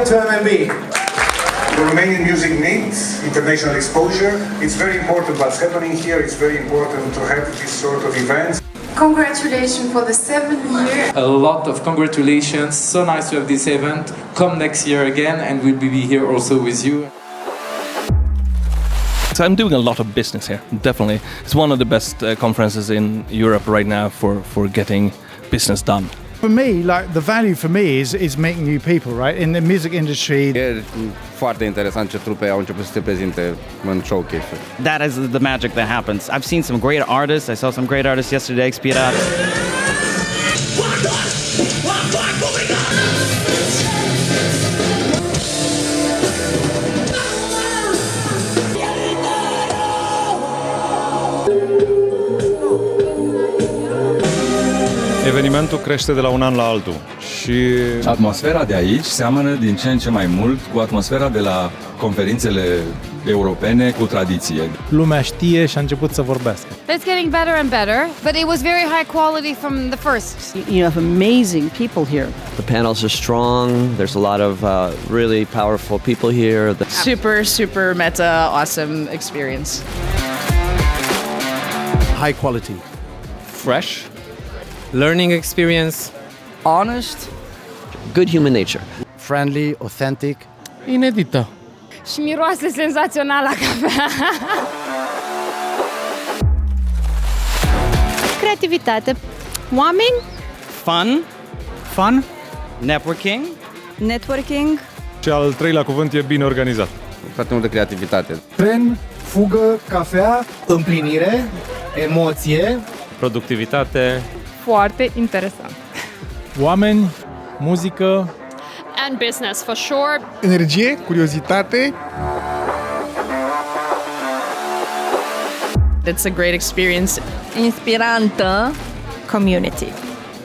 to MMB. Romanian music needs international exposure. It's very important what's happening here. It's very important to have this sort of events. Congratulations for the 7th year. A lot of congratulations. So nice to have this event. Come next year again and we'll be here also with you. So I'm doing a lot of business here, definitely. It's one of the best conferences in Europe right now for getting business done. For me, like the value for me is meeting new people, right? In the music industry. E foarte interesant ce trupe au început să se prezinte în showcase-uri. That is the magic that happens. I've seen some great artists. I saw some great artists yesterday, Expira. Evenimentul crește de la un an la altul și atmosfera de aici seamănă din ce în ce mai mult cu atmosfera de la conferințele europene cu tradiție. Lumea știe și a început să vorbească. It's getting better and better, but it was very high quality from the first. You have amazing people here. The panels are strong. There's a lot of really powerful people here. Super meta awesome experience. High quality. Fresh. Learning experience. Honest. Good human nature. Friendly, authentic. Inedită. Și miroase senzațional la cafea. Creativitate. Oameni. Fun. Networking. Și al treilea cuvânt e bine organizat. Foarte multă creativitate. Tren, fugă, cafea, împlinire, emoție. Productivitate. Foarte interesant. Oameni, muzică. And business, for sure. Energie, curiozitate. It's a great experience. Inspirantă. Community.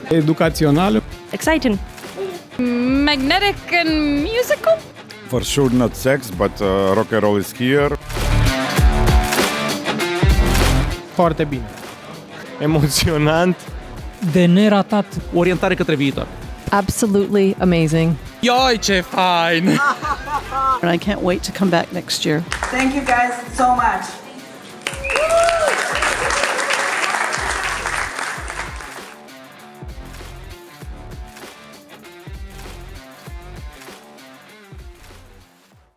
Educațională. Exciting. Magnetic and musical. For sure not sex, but rock and roll is here. Foarte bine. Emoționant. De neratat. Orientare către viitor. Absolutely amazing. Ioi, ce fain! And I can't wait to come back next year. Thank you guys so much.